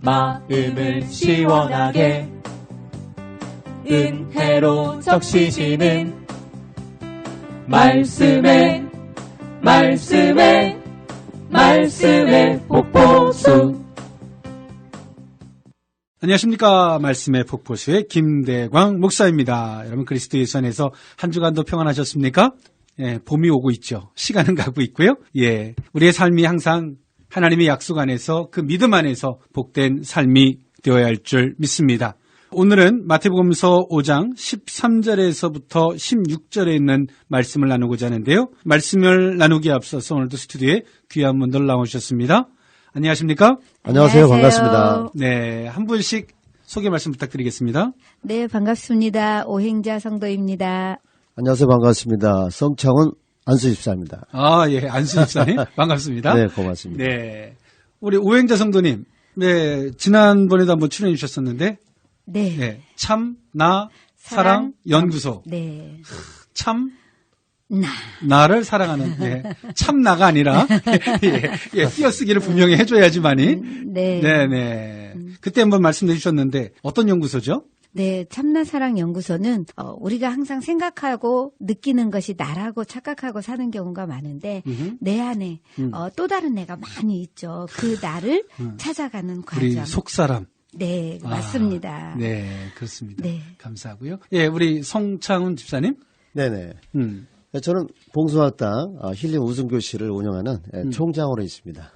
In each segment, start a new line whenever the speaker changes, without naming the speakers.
마음을 시원하게 은혜로 적시시는 말씀에 폭포수.
안녕하십니까. 말씀의 폭포수의 김대광 목사입니다. 여러분 그리스도 예수 안에서 한 주간도 평안하셨습니까? 예, 봄이 오고 있죠. 시간은 가고 있고요. 예, 우리의 삶이 항상 하나님의 약속 안에서 그 믿음 안에서 복된 삶이 되어야 할 줄 믿습니다. 오늘은 마태복음서 5장 13절에서부터 16절에 있는 말씀을 나누고자 하는데요. 말씀을 나누기에 앞서서 오늘도 스튜디오에 귀한 분들 나오셨습니다. 안녕하십니까?
안녕하세요. 반갑습니다.
네, 한 분씩 소개 말씀 부탁드리겠습니다.
네, 반갑습니다. 오행자 성도입니다.
안녕하세요. 반갑습니다. 성창훈 안수집사입니다.
아, 예, 안수집사님 반갑습니다.
네, 고맙습니다.
네, 우리 오행자 성도님, 네, 지난번에도 한번 출연해 주셨었는데,
네,
네, 참, 나, 사랑, 연구소.
네,
참, 나를 사랑하는, 네. 참 나가 아니라, 예, 띄어쓰기를 분명히 해줘야지만이. 네. 그때 한번 말씀해 주셨는데, 어떤 연구소죠?
네, 참나 사랑 연구소는 우리가 항상 생각하고 느끼는 것이 나라고 착각하고 사는 경우가 많은데 내 안에 또 다른 내가 많이 있죠. 그 나를 찾아가는 과정.
우리 속사람.
네, 맞습니다.
네, 그렇습니다.
네.
감사하고요. 예, 우리 성창훈 집사님.
네네. 저는 봉숭아학당 힐링 우승교실을 운영하는 총장으로 있습니다.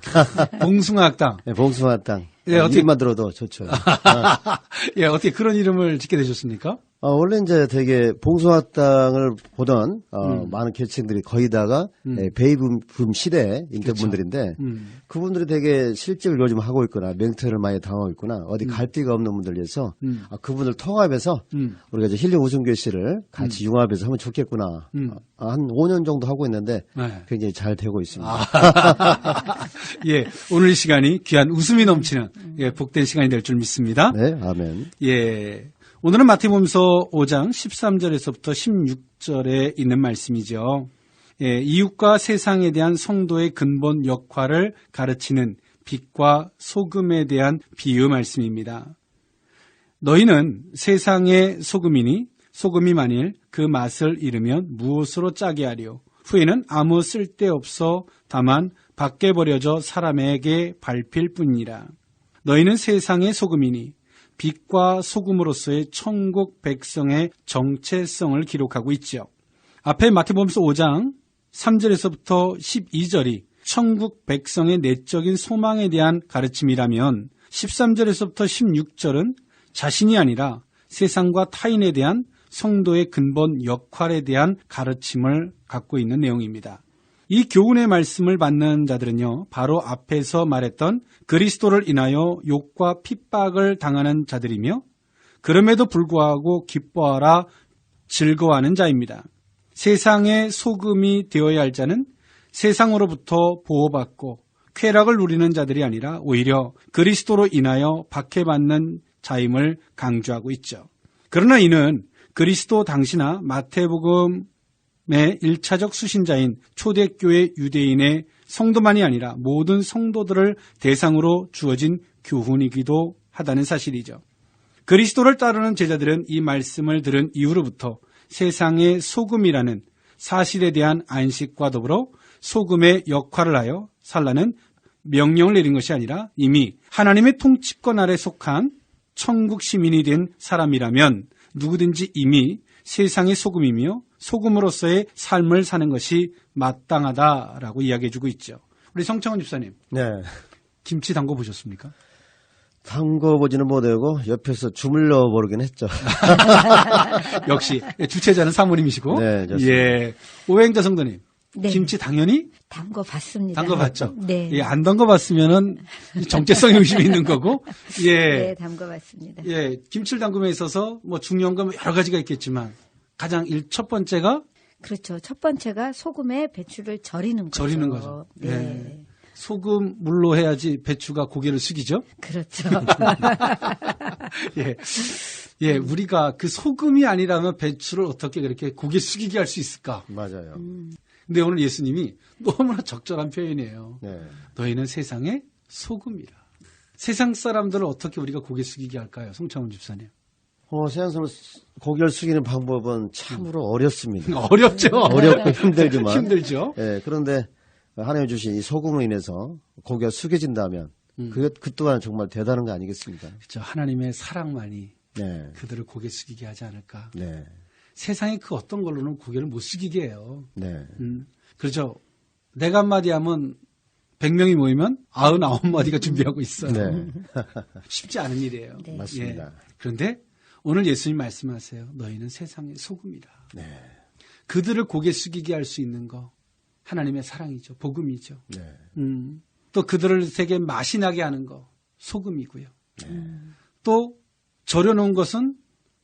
봉숭아학당.
네, 봉숭아학당.
예, 어떻게
이름만 들어도 좋죠.
예, 어떻게 그런 이름을 짓게 되셨습니까?
원래 이제 되게 봉숭아학당을 보던 많은 계층들이 거의 다가 베이비붐 시대 인터분들인데 그분들이 되게 실직을 요즘 하고 있거나 멘트를 많이 당하고 있거나 어디 갈 데가 없는 분들 위해서 그분들 통합해서 우리가 이제 힐링 우승교실을 같이 융합해서 하면 좋겠구나. 한 5년 정도 하고 있는데 굉장히 잘 되고 있습니다.
예, 오늘 이 시간이 귀한 웃음이 넘치는 예, 복된 시간이 될 줄 믿습니다.
네, 아멘.
예. 오늘은 마태복음서 5장 13절에서부터 16절에 있는 말씀이죠. 예, 이웃과 세상에 대한 성도의 근본 역할을 가르치는 빛과 소금에 대한 비유 말씀입니다. 너희는 세상의 소금이니 소금이 만일 그 맛을 잃으면 무엇으로 짜게 하리요? 후에는 아무 쓸데없어 다만 밖에 버려져 사람에게 밟힐 뿐이라. 너희는 세상의 소금이니 빛과 소금으로서의 천국 백성의 정체성을 기록하고 있죠. 앞에 마태복음서 5장 3절에서부터 12절이 천국 백성의 내적인 소망에 대한 가르침이라면 13절에서부터 16절은 자신이 아니라 세상과 타인에 대한 성도의 근본 역할에 대한 가르침을 갖고 있는 내용입니다. 이 교훈의 말씀을 받는 자들은요, 바로 앞에서 말했던 그리스도를 인하여 욕과 핍박을 당하는 자들이며 그럼에도 불구하고 기뻐하라 즐거워하는 자입니다. 세상의 소금이 되어야 할 자는 세상으로부터 보호받고 쾌락을 누리는 자들이 아니라 오히려 그리스도로 인하여 박해받는 자임을 강조하고 있죠. 그러나 이는 그리스도 당시나 마태복음의 1차적 수신자인 초대교회 유대인의 성도만이 아니라 모든 성도들을 대상으로 주어진 교훈이기도 하다는 사실이죠. 그리스도를 따르는 제자들은 이 말씀을 들은 이후로부터 세상의 소금이라는 사실에 대한 안식과 더불어 소금의 역할을 하여 살라는 명령을 내린 것이 아니라 이미 하나님의 통치권 아래 속한 천국 시민이 된 사람이라면 누구든지 이미 세상의 소금이며 소금으로서의 삶을 사는 것이 마땅하다라고 이야기해주고 있죠. 우리 성창훈 집사님.
네.
김치 담궈 보셨습니까?
담궈보지는 못하고 옆에서 주물러 버리긴 했죠.
역시 주체자는 사모님이시고.
네, 좋습니다.
예, 오행자 성도님.
네.
김치 당연히
담궈봤습니다.
담궈봤죠.
네.
예, 안 담궈봤으면은 정체성 의심이 있는 거고. 예.
네, 담궈봤습니다.
예, 김치를 담그에 있어서 뭐 중요한 건 여러 가지가 있겠지만 가장 첫 번째가
그렇죠. 첫 번째가 소금에 배추를 절이는 거죠.
절이는 거죠.
네.
예. 소금 물로 해야지 배추가 고개를 숙이죠.
그렇죠.
예. 예, 우리가 그 소금이 아니라면 배추를 어떻게 그렇게 고개 숙이게 할 수 있을까?
맞아요.
근데 오늘 예수님이 너무나 적절한 표현이에요.
네.
너희는 세상의 소금이라. 세상 사람들을 어떻게 우리가 고개 숙이게 할까요? 송창훈 집사님.
세상 사람 고개를 숙이는 방법은 참으로 어렵습니다.
어렵죠.
어렵고 힘들지만.
힘들죠.
예, 그런데 하나님 주신 이 소금으로 인해서 고개가 숙여진다면 그 또한 정말 대단한 거 아니겠습니까?
그렇죠. 하나님의 사랑만이
네.
그들을 고개 숙이게 하지 않을까.
네.
세상에 그 어떤 걸로는 고개를 못 숙이게 해요.
네.
그렇죠. 내가 한마디 하면 100명이 모이면 99마디가 준비하고 있어요.
네.
쉽지 않은 일이에요.
네.
맞습니다.
예. 그런데 오늘 예수님 말씀하세요. 너희는 세상의 소금이다.
네.
그들을 고개 숙이게 할 수 있는 거 하나님의 사랑이죠. 복음이죠.
네.
또 그들을 되게 맛이 나게 하는 거 소금이고요. 또 절여놓은 것은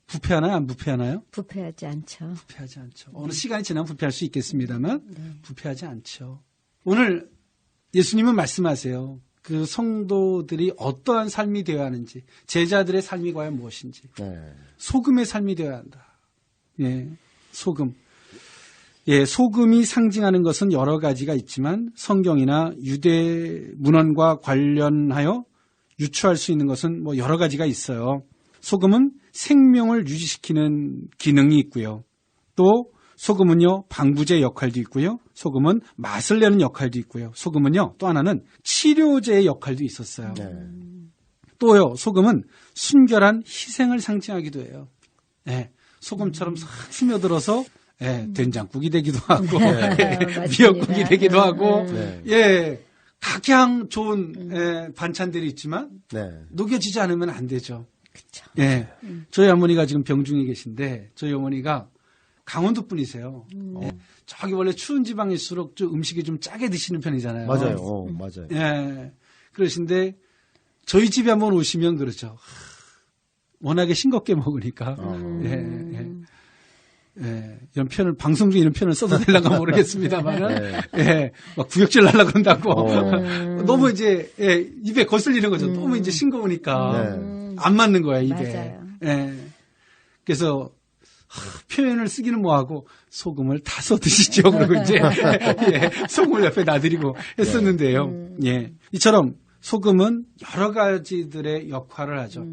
부패하나요? 안 부패하나요?
부패하지 않죠.
부패하지 않죠. 어느 시간이 지나면 부패할 수 있겠습니다만 부패하지 않죠. 오늘 예수님은 말씀하세요. 그 성도들이 어떠한 삶이 되어야 하는지, 제자들의 삶이 과연 무엇인지,
네.
소금의 삶이 되어야 한다. 예, 소금. 예, 소금이 상징하는 것은 여러 가지가 있지만 성경이나 유대 문헌과 관련하여 유추할 수 있는 것은 뭐 여러 가지가 있어요. 소금은 생명을 유지시키는 기능이 있고요. 또 소금은요, 방부제 역할도 있고요. 소금은 맛을 내는 역할도 있고요. 소금은요, 또 하나는 치료제의 역할도 있었어요.
네.
또요, 소금은 순결한 희생을 상징하기도 해요. 예, 소금처럼 싹 스며들어서 예, 된장국이 되기도 하고 미역국이 되기도 하고
네.
예, 각양 좋은 예, 반찬들이 있지만
네.
녹여지지 않으면 안 되죠.
그렇죠.
예, 저희 어머니가 지금 병중에 계신데 저희 어머니가 강원도 분이세요. 예, 저기 원래 추운 지방일수록 좀 음식이 좀 짜게 드시는 편이잖아요.
맞아요. 맞아요.
예, 그러신데 저희 집에 한번 오시면 그러죠. 워낙에 싱겁게 먹으니까. 이런 표현을, 방송 중에 이런 표현을 써도 되려가 모르겠습니다만은, 예, 막 구역질 날라 그런다고. 너무 이제, 예, 입에 거슬리는 거죠. 너무 이제 싱거우니까. 안 맞는 거야, 입에.
맞아요.
예. 그래서, 표현을 쓰기는 뭐하고, 소금을 타서 드시죠. 그러고 이제, 예, 소금을 옆에 놔드리고 했었는데요. 예. 이처럼 소금은 여러 가지들의 역할을 하죠.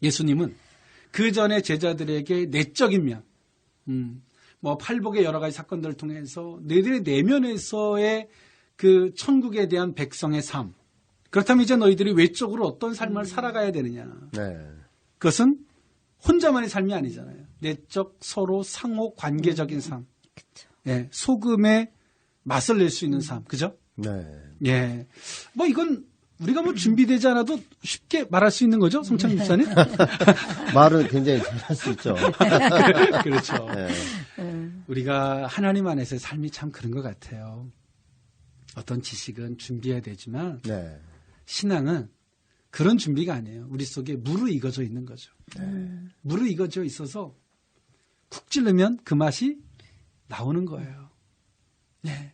예수님은 그 전에 제자들에게 내적인 면, 뭐 팔복의 여러 가지 사건들을 통해서 너희들의 내면에서의 그 천국에 대한 백성의 삶. 그렇다면 이제 너희들이 외적으로 어떤 삶을 살아가야 되느냐.
네.
그것은 혼자만의 삶이 아니잖아요. 내적 서로 상호 관계적인 삶. 예, 소금의 맛을 낼 수 있는 삶. 그죠?
네.
예. 뭐 이건 우리가 뭐 준비되지 않아도 쉽게 말할 수 있는 거죠, 송창 집사님?
말은 굉장히 잘할 수 있죠.
그렇죠.
네.
우리가 하나님 안에서의 삶이 참 그런 것 같아요. 어떤 지식은 준비해야 되지만
네.
신앙은 그런 준비가 아니에요. 우리 속에 무르익어져 있는 거죠. 무르익어져 있어서 쿡 찌르면 그 맛이 나오는 거예요. 네.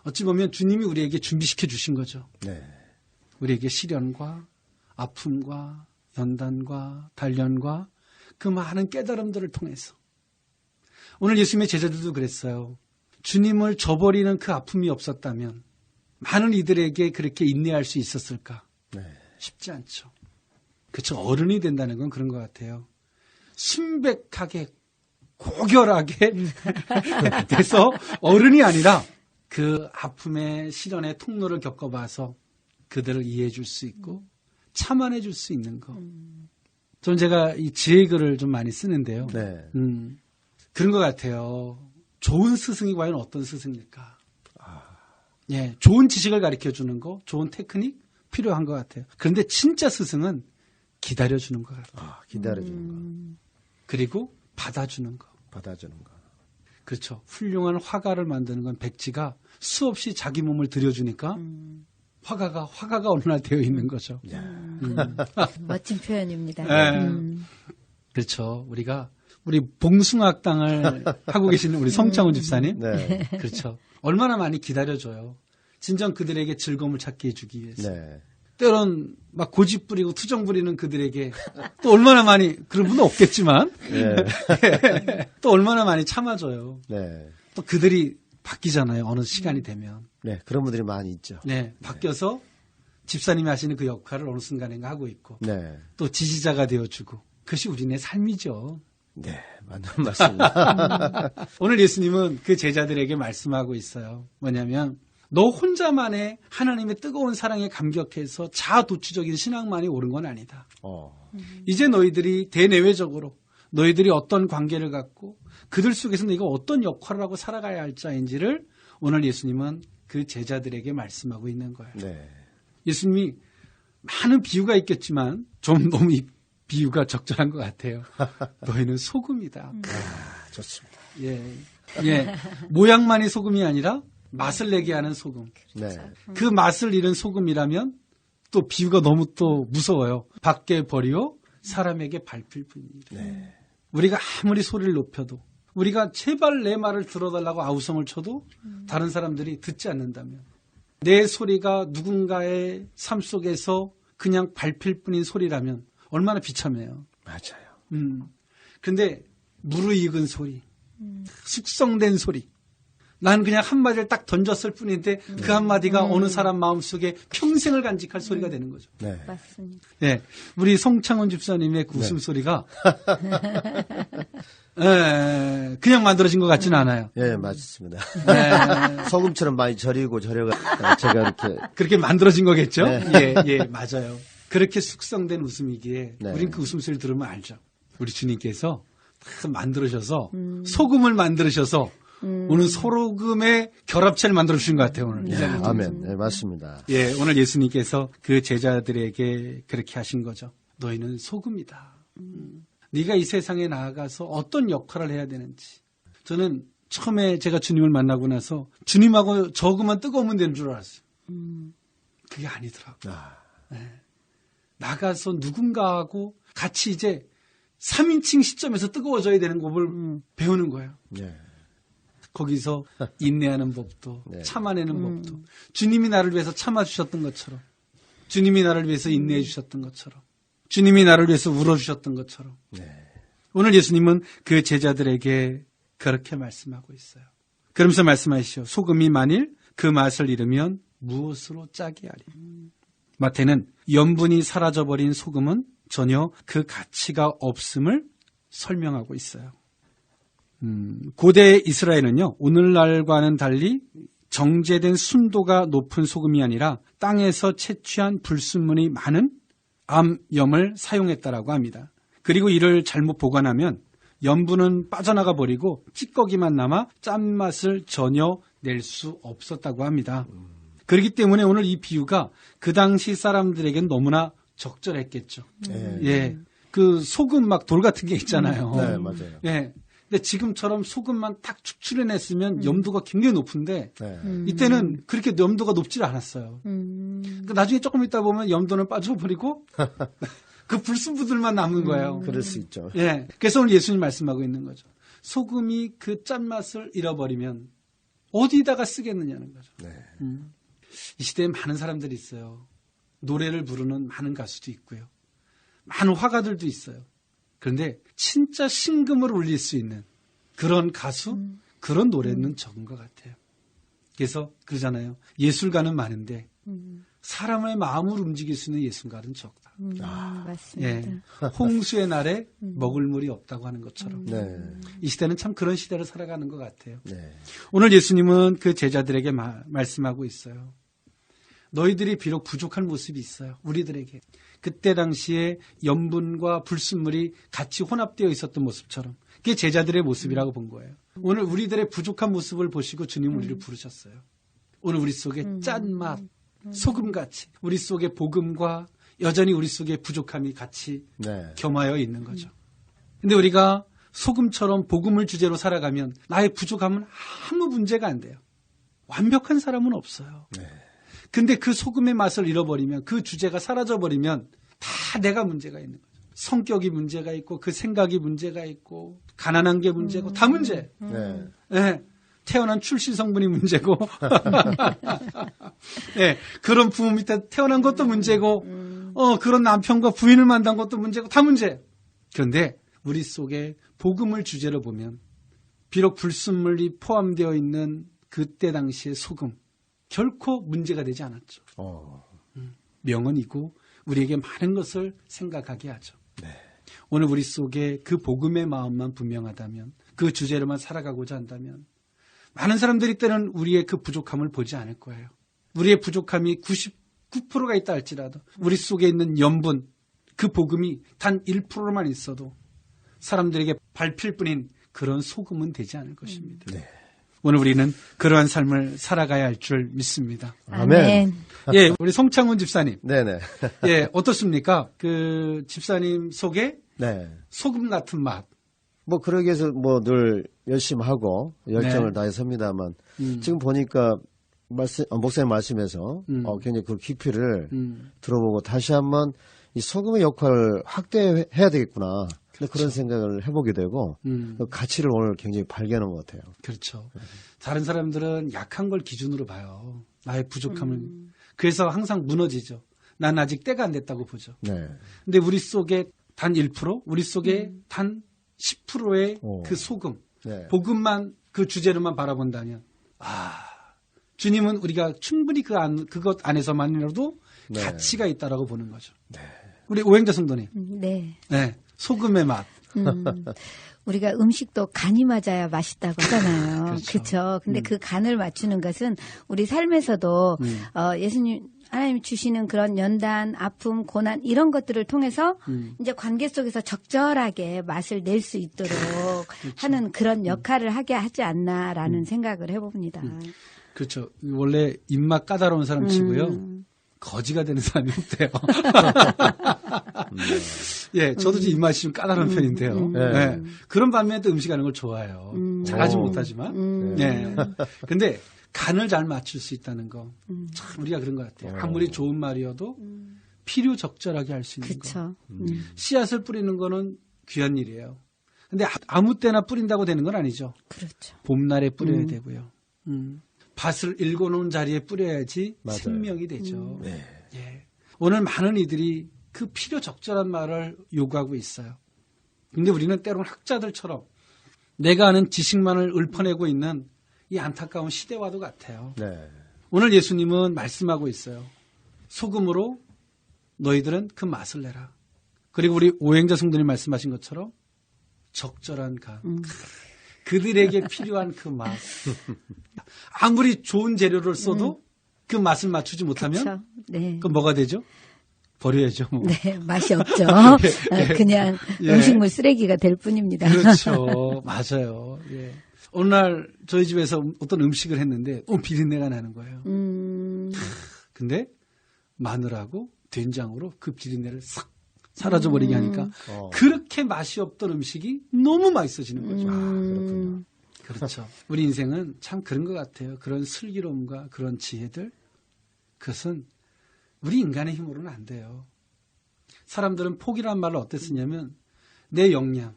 어찌 보면 주님이 우리에게 준비시켜 주신 거죠.
네.
우리에게 시련과 아픔과 연단과 단련과 그 많은 깨달음들을 통해서 오늘 예수님의 제자들도 그랬어요. 주님을 저버리는 그 아픔이 없었다면 많은 이들에게 그렇게 인내할 수 있었을까?
네.
쉽지 않죠. 그렇죠. 어른이 된다는 건 그런 것 같아요. 순백하게 고결하게 돼서 어른이 아니라 그 아픔의 시련의 통로를 겪어봐서 그들을 이해해 줄 수 있고 참아내 줄 수 있는 거. 저는 제가 이 지혜글을 좀 많이 쓰는데요.
네.
그런 것 같아요. 좋은 스승이 과연 어떤 스승일까? 예, 좋은 지식을 가르쳐 주는 거, 좋은 테크닉 필요한 것 같아요. 그런데 진짜 스승은 기다려 주는 것 같아요.
기다려주는 거.
그리고 받아주는 거.
받아주는 거.
그렇죠. 훌륭한 화가를 만드는 건 백지가 수없이 자기 몸을 들여주니까 화가가 어느 날 되어 있는 거죠.
멋진 표현입니다.
네. 그렇죠. 우리 봉숭아학당을 하고 계시는 우리 성창훈 집사님.
네.
그렇죠. 얼마나 많이 기다려줘요. 진정 그들에게 즐거움을 찾게 해주기 위해서.
네.
때론 막 고집 부리고 투정 부리는 그들에게 또 얼마나 많이, 그런 분은 없겠지만,
네.
또 얼마나 많이 참아줘요.
네.
또 그들이 바뀌잖아요. 어느 시간이 되면.
네. 그런 분들이 많이 있죠.
네. 바뀌어서 집사님이 하시는 그 역할을 어느 순간인가 하고 있고
네.
또 지지자가 되어주고 그것이 우리네 삶이죠.
네, 맞는 말씀입니다.
오늘 예수님은 그 제자들에게 말씀하고 있어요. 뭐냐면 너 혼자만의 하나님의 뜨거운 사랑에 감격해서 자아도취적인 신앙만이 옳은 건 아니다. 이제 너희들이 대내외적으로 너희들이 어떤 관계를 갖고 그들 속에서 너희가 어떤 역할을 하고 살아가야 할 자인지를 오늘 예수님은 그 제자들에게 말씀하고 있는 거예요.
네.
예수님이 많은 비유가 있겠지만 좀 너무 이 비유가 적절한 것 같아요. 너희는 소금이다.
좋습니다.
예. 모양만이 소금이 아니라 맛을 내게 하는 소금.
네.
그 맛을 잃은 소금이라면 또 비유가 너무 또 무서워요. 밖에 버리고 사람에게 밟힐 뿐입니다.
네.
우리가 아무리 소리를 높여도 우리가 제발 내 말을 들어달라고 아우성을 쳐도 다른 사람들이 듣지 않는다면 내 소리가 누군가의 삶 속에서 그냥 밟힐 뿐인 소리라면 얼마나 비참해요.
맞아요.
근데 무르익은 소리, 숙성된 소리. 난 그냥 한마디를 딱 던졌을 뿐인데 그 한마디가 어느 사람 마음속에 평생을 간직할 소리가 되는 거죠.
네.
맞습니다.
네, 우리 송창훈 집사님의 그 웃음소리가 그냥 만들어진 것 같지는 않아요.
예, 맞습니다.
네,
소금처럼 많이 절이고 절여가 제가 이렇게
그렇게 만들어진 거겠죠?
네.
예, 맞아요. 그렇게 숙성된 웃음이기에
네.
우린 그 웃음소리를 들으면 알죠. 우리 주님께서 다 만들으셔서 소금을 만들으셔서 오늘 소금의 결합체를 만들어 주신 것 같아요. 오늘. 이 자리를 통해서.
아멘. 네, 맞습니다.
예, 오늘 예수님께서 그 제자들에게 그렇게 하신 거죠. 너희는 소금이다. 네가 이 세상에 나아가서 어떤 역할을 해야 되는지. 저는 처음에 제가 주님을 만나고 나서 주님하고 저그만 뜨거우면 되는 줄 알았어요. 그게 아니더라고요. 나가서 누군가하고 같이 이제 3인칭 시점에서 뜨거워져야 되는 법을 배우는 거예요.
네.
거기서 인내하는 법도
네.
참아내는 법도 주님이 나를 위해서 참아주셨던 것처럼 주님이 나를 위해서 인내해 주셨던 것처럼 주님이 나를 위해서 울어주셨던 것처럼
네.
오늘 예수님은 그 제자들에게 그렇게 말씀하고 있어요. 그러면서 말씀하시죠. 소금이 만일 그 맛을 잃으면 무엇으로 짜게 하리. 마태는 염분이 사라져버린 소금은 전혀 그 가치가 없음을 설명하고 있어요. 고대 이스라엘은요, 오늘날과는 달리 정제된 순도가 높은 소금이 아니라 땅에서 채취한 불순물이 많은 암염을 사용했다라고 합니다. 그리고 이를 잘못 보관하면 염분은 빠져나가 버리고 찌꺼기만 남아 짠맛을 전혀 낼 수 없었다고 합니다. 그렇기 때문에 오늘 이 비유가 그 당시 사람들에겐 너무나 적절했겠죠. 예. 그 소금 막 돌 같은 게 있잖아요.
네, 맞아요.
예. 근데 지금처럼 소금만 딱 축출해냈으면 염도가 굉장히 높은데
네.
이때는 그렇게 염도가 높지 않았어요. 그러니까 나중에 조금 있다 보면 염도는 빠져버리고 그 불순물들만 남은 거예요.
그럴 수 있죠.
예. 그래서 오늘 예수님 말씀하고 있는 거죠. 소금이 그 짠맛을 잃어버리면 어디다가 쓰겠느냐는 거죠.
네.
이 시대에 많은 사람들이 있어요. 노래를 부르는 많은 가수도 있고요. 많은 화가들도 있어요. 그런데 진짜 신금을 울릴 수 있는 그런 가수, 그런 노래는 적은 것 같아요. 그래서 그러잖아요. 예술가는 많은데 사람의 마음을 움직일 수 있는 예술가는 적다.
맞습니다.
예. 홍수의 날에 먹을 물이 없다고 하는 것처럼
네.
이 시대는 참 그런 시대를 살아가는 것 같아요.
네.
오늘 예수님은 그 제자들에게 말씀하고 있어요. 너희들이 비록 부족한 모습이 있어요. 우리들에게. 그때 당시에 염분과 불순물이 같이 혼합되어 있었던 모습처럼. 그게 제자들의 모습이라고 본 거예요. 오늘 우리들의 부족한 모습을 보시고 주님은 우리를 부르셨어요. 오늘 우리 속에 짠맛, 소금같이 우리 속에 복음과 여전히 우리 속에 부족함이 같이
네.
겸하여 있는 거죠. 근데 우리가 소금처럼 복음을 주제로 살아가면 나의 부족함은 아무 문제가 안 돼요. 완벽한 사람은 없어요.
네.
근데 그 소금의 맛을 잃어버리면 그 주제가 사라져버리면 다 내가 문제가 있는 거죠. 성격이 문제가 있고 그 생각이 문제가 있고 가난한 게 문제고 다 문제.
네.
네. 태어난 출신 성분이 문제고 네. 그런 부모 밑에 태어난 것도 문제고 그런 남편과 부인을 만난 것도 문제고 다 문제. 그런데 우리 속에 복음을 주제로 보면 비록 불순물이 포함되어 있는 그때 당시의 소금 결코 문제가 되지 않았죠. 명언이고 우리에게 많은 것을 생각하게 하죠. 오늘 우리 속에 그 복음의 마음만 분명하다면 그 주제로만 살아가고자 한다면 많은 사람들이 때는 우리의 그 부족함을 보지 않을 거예요. 우리의 부족함이 99%가 있다 할지라도 우리 속에 있는 염분, 그 복음이 단 1%만 있어도 사람들에게 밟힐 뿐인 그런 소금은 되지 않을 것입니다.
네.
오늘 우리는 그러한 삶을 살아가야 할 줄 믿습니다.
아멘.
예, 우리 송창훈 집사님.
네네.
예, 어떻습니까? 그 집사님 속에
네.
소금 같은 맛.
뭐 그러기 위해서 뭐 늘 열심히 하고 열정을
네.
다해 섭니다만 지금 보니까 목사님 말씀에서 굉장히 그 깊이를 들어보고 다시 한번 이 소금의 역할을 확대해야 되겠구나. 그런 생각을 해보게 되고 그 가치를 오늘 굉장히 발견한 것 같아요.
그렇죠. 다른 사람들은 약한 걸 기준으로 봐요. 나의 부족함을. 그래서 항상 무너지죠. 난 아직 때가 안 됐다고 보죠.
네.
근데 우리 속에 단 1%, 우리 속에 단 10%의 그 소금,
네.
복음만 그 주제로만 바라본다면, 주님은 우리가 충분히 그것 안에서만이라도
네.
가치가 있다라고 보는 거죠. 우리 오행자 성도님.
네.
네. 소금의 맛.
우리가 음식도 간이 맞아야 맛있다고 하잖아요.
그렇죠.
그렇죠. 근데 그 간을 맞추는 것은 우리 삶에서도 예수님 하나님이 주시는 그런 연단, 아픔, 고난 이런 것들을 통해서 이제 관계 속에서 적절하게 맛을 낼 수 있도록 하는 그런 역할을 하게 하지 않나라는 생각을 해봅니다.
그렇죠. 원래 입맛 까다로운 사람 치고요. 거지가 되는 사람이 없대요. 예, 저도 입맛이 좀 까다로운 편인데요. 네. 그런 반면에 또 음식하는 걸 좋아해요. 잘하지 못하지만. 예. 근데 간을 잘 맞출 수 있다는 거. 참 우리가 그런 것 같아요. 아무리 좋은 말이어도 필요 적절하게 할 수 있는 거. 씨앗을 뿌리는 거는 귀한 일이에요. 근데 아무 때나 뿌린다고 되는 건 아니죠.
그렇죠.
봄날에 뿌려야 되고요. 밭을 일궈놓은 자리에 뿌려야지
맞아요.
생명이 되죠.
네.
예. 오늘 많은 이들이 그 필요 적절한 말을 요구하고 있어요. 근데 우리는 때로는 학자들처럼 내가 아는 지식만을 읊어내고 있는 이 안타까운 시대와도 같아요.
네.
오늘 예수님은 말씀하고 있어요. 소금으로 너희들은 그 맛을 내라. 그리고 우리 오행자 성도님 말씀하신 것처럼 적절한 간. 그들에게 필요한 그 맛. 아무리 좋은 재료를 써도 그 맛을 맞추지 못하면
그렇죠. 네.
그럼 뭐가 되죠? 버려야죠. 뭐.
네, 맛이 없죠. 그냥
예.
음식물 쓰레기가 될 뿐입니다.
그렇죠. 맞아요. 예. 어느 날 저희 집에서 어떤 음식을 했는데 비린내가 나는 거예요. 근데 마늘하고 된장으로 그 비린내를 싹 사라져버리게 하니까 그렇게 맛이 없던 음식이 너무 맛있어지는 거죠.
그렇군요.
그렇죠. 우리 인생은 참 그런 것 같아요. 그런 슬기로움과 그런 지혜들. 그것은 우리 인간의 힘으로는 안 돼요. 사람들은 포기라는 말을 어떻게 쓰냐면 내 역량.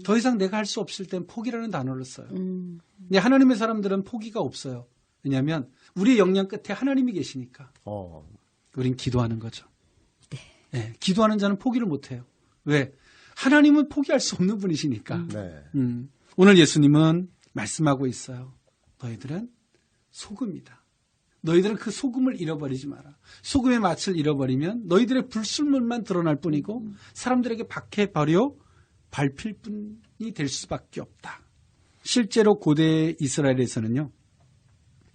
더 이상 내가 할 수 없을 땐 포기라는 단어를 써요. 근데 하나님의 사람들은 포기가 없어요. 왜냐하면 우리의 역량 끝에 하나님이 계시니까. 우린 기도하는 거죠. 네, 기도하는 자는 포기를 못해요. 왜? 하나님은 포기할 수 없는 분이시니까.
네.
오늘 예수님은 말씀하고 있어요. 너희들은 소금이다. 너희들은 그 소금을 잃어버리지 마라. 소금의 맛을 잃어버리면 너희들의 불순물만 드러날 뿐이고 사람들에게 밖에 버려 밟힐 뿐이 될 수밖에 없다. 실제로 고대 이스라엘에서는요.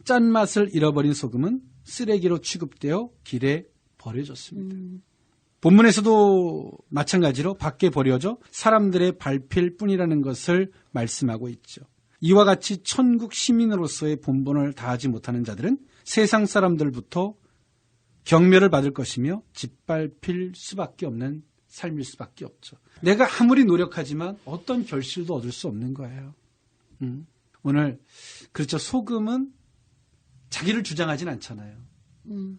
짠맛을 잃어버린 소금은 쓰레기로 취급되어 길에 버려졌습니다. 본문에서도 마찬가지로 밖에 버려져 사람들의 밟힐 뿐이라는 것을 말씀하고 있죠. 이와 같이 천국 시민으로서의 본분을 다하지 못하는 자들은 세상 사람들부터 경멸을 받을 것이며 짓밟힐 수밖에 없는 삶일 수밖에 없죠. 내가 아무리 노력하지만 어떤 결실도 얻을 수 없는 거예요. 오늘 그렇죠. 소금은 자기를 주장하진 않잖아요.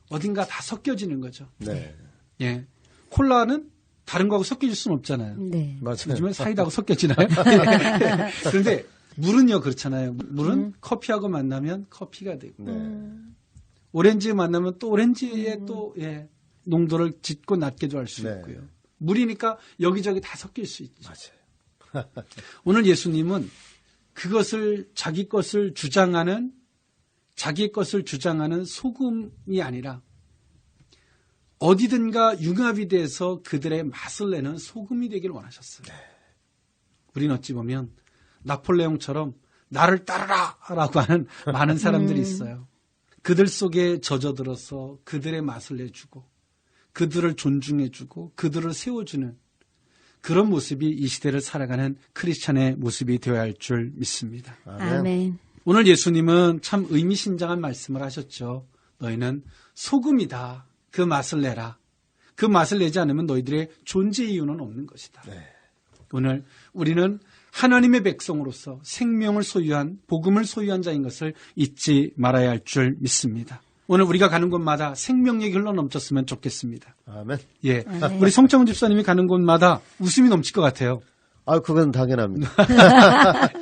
어딘가 다 섞여지는 거죠.
네.
예. 콜라는 다른 거하고 섞여질 수는 없잖아요.
네.
맞아요.
요즘엔 사이다하고 섞여지나요? 그런데 물은요 그렇잖아요. 물은 커피하고 만나면 커피가 되고
네.
오렌지 만나면 또 오렌지의 또 농도를 짙고 낮게도 할 수
네.
있고요. 물이니까 여기저기 다 섞일 수 있죠.
맞아요.
오늘 예수님은 그것을 자기 것을 주장하는 소금이 아니라 어디든가 융합이 돼서 그들의 맛을 내는 소금이 되길 원하셨어요. 우리는 어찌 보면 나폴레옹처럼 나를 따르라 라고 하는 많은 사람들이 있어요. 그들 속에 젖어들어서 그들의 맛을 내주고 그들을 존중해주고 그들을 세워주는 그런 모습이 이 시대를 살아가는 크리스찬의 모습이 되어야 할 줄 믿습니다.
아멘.
오늘 예수님은 참 의미심장한 말씀을 하셨죠. 너희는 소금이다. 그 맛을 내라. 그 맛을 내지 않으면 너희들의 존재 이유는 없는 것이다.
네.
오늘 우리는 하나님의 백성으로서 생명을 소유한 복음을 소유한 자인 것을 잊지 말아야 할 줄 믿습니다. 오늘 우리가 가는 곳마다 생명력이 흘러넘쳤으면 좋겠습니다.
아멘.
예, 우리 성창훈 집사님이 가는 곳마다 웃음이 넘칠 것 같아요.
그건 당연합니다.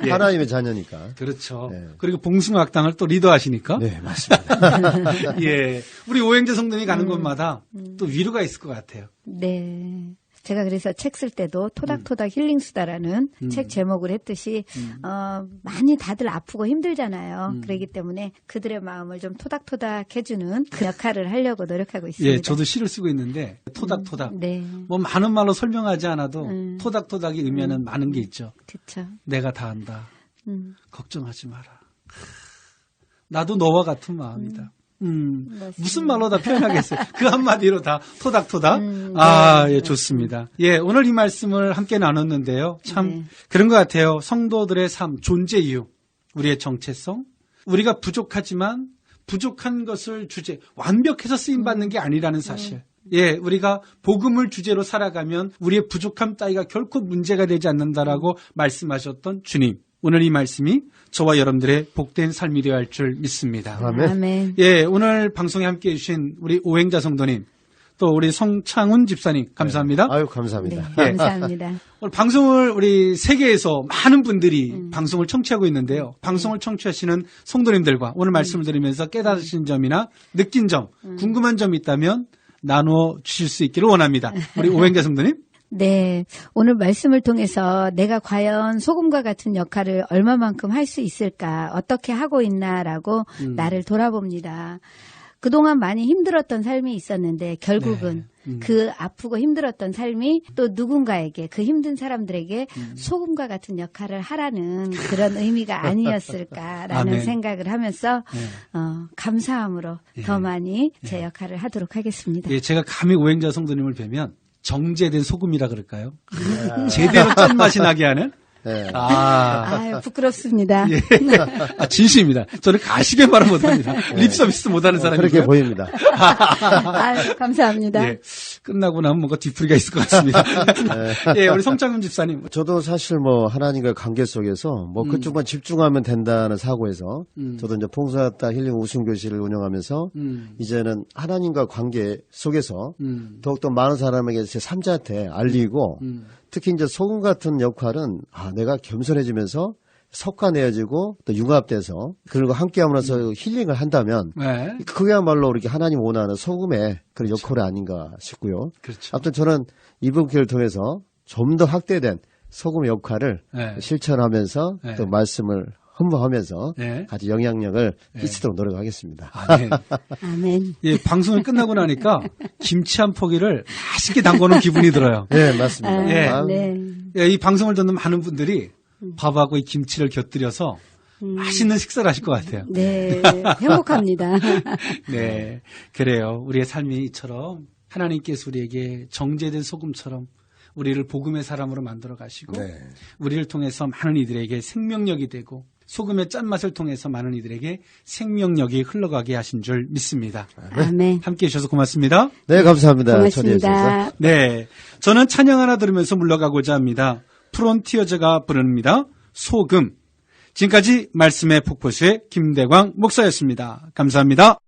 예.
하나님의 자녀니까.
그렇죠.
네.
그리고 봉숭아학당을 또 리더하시니까.
네, 맞습니다.
예, 우리 오행제 성도님이 가는 곳마다 또 위로가 있을 것 같아요.
네. 제가 그래서 책 쓸 때도 토닥토닥 힐링수다라는 책 제목을 했듯이 많이 다들 아프고 힘들잖아요. 그렇기 때문에 그들의 마음을 좀 토닥토닥 해주는 그 역할을 하려고 노력하고 있습니다.
예, 저도 시를 쓰고 있는데 토닥토닥.
네.
뭐 많은 말로 설명하지 않아도 토닥토닥이 의미하는 많은 게 있죠.
그렇죠.
내가 다 안다. 걱정하지 마라. 나도 너와 같은 마음이다. 무슨 말로 다 표현하겠어요. 그 한마디로 다 토닥토닥. 예, 좋습니다. 예, 오늘 이 말씀을 함께 나눴는데요. 참 그런 것 같아요. 성도들의 삶, 존재 이유, 우리의 정체성, 우리가 부족하지만 부족한 것을 완벽해서 쓰임받는 게 아니라는 사실. 예, 우리가 복음을 주제로 살아가면 우리의 부족함 따위가 결코 문제가 되지 않는다라고 말씀하셨던 주님. 오늘 이 말씀이 저와 여러분들의 복된 삶이 되어야 할 줄 믿습니다.
아멘.
예, 오늘 방송에 함께해 주신 우리 오행자 성도님, 또 우리 성창훈 집사님 감사합니다.
아유, 감사합니다.
네, 감사합니다.
오늘 방송을 우리 세계에서 많은 분들이 방송을 청취하고 있는데요. 방송을 청취하시는 성도님들과 오늘 말씀을 들으면서 깨달으신 점이나 느낀 점, 궁금한 점이 있다면 나누어 주실 수 있기를 원합니다. 우리 오행자 성도님.
네. 오늘 말씀을 통해서 내가 과연 소금과 같은 역할을 얼마만큼 할 수 있을까, 어떻게 하고 있나라고 나를 돌아봅니다. 그동안 많이 힘들었던 삶이 있었는데 결국은 그 아프고 힘들었던 삶이 또 누군가에게 그 힘든 사람들에게 소금과 같은 역할을 하라는 그런 의미가 아니었을까라는
아멘.
생각을 하면서 감사함으로 더 많이 제 역할을 하도록 하겠습니다.
예, 제가 감히 오행자 성도님을 뵈면 정제된 소금이라 그럴까요? 제대로 짠맛이 나게 하는?
네.
아유, 부끄럽습니다.
예. 진심입니다. 저는 가시게 말을 못합니다. 립 서비스 못하는 사람이고요.
그렇게 보입니다.
아유, 감사합니다.
예. 끝나고 나면 뭔가 뒤풀이가 있을 것 같습니다. 예, 우리 성창훈 집사님.
저도 사실 하나님과의 관계 속에서 그쪽만 집중하면 된다는 사고에서 저도 이제 봉사학당 힐링 우승교실을 운영하면서 이제는 하나님과 관계 속에서 더욱더 많은 사람에게 제 3자한테 알리고 특히 이제 소금 같은 역할은 내가 겸손해지면서 섞어내어지고 또 융합돼서 그리고 함께함으로써 힐링을 한다면
네.
그야말로 이렇게 하나님 원하는 소금의 그런 역할이 아닌가 싶고요.
그렇죠.
아무튼 저는 이번 기회를 통해서 좀 더 확대된 소금의 역할을
네.
실천하면서
네.
또 말씀을 흠모하면서
네.
같이 영향력을 끼치도록 노력하겠습니다.
네.
아멘.
예, 방송을 끝나고 나니까 김치 한 포기를 맛있게 담궈놓은 기분이 들어요.
네, 맞습니다.
예.
네.
예, 이 방송을 듣는 많은 분들이 밥하고 이 김치를 곁들여서 맛있는 식사를 하실 것 같아요.
네, 행복합니다.
네, 그래요. 우리의 삶이 이처럼 하나님께서 우리에게 정제된 소금처럼 우리를 복음의 사람으로 만들어 가시고
네.
우리를 통해서 많은 이들에게 생명력이 되고 소금의 짠맛을 통해서 많은 이들에게 생명력이 흘러가게 하신 줄 믿습니다.
아멘.
함께해 주셔서 고맙습니다.
네, 감사합니다. 초대해 주셔서.
고맙습니다.
네, 저는 찬양 하나 들으면서 물러가고자 합니다. 프론티어즈가 부릅니다. 소금. 지금까지 말씀의 폭포수의 김대광 목사였습니다. 감사합니다.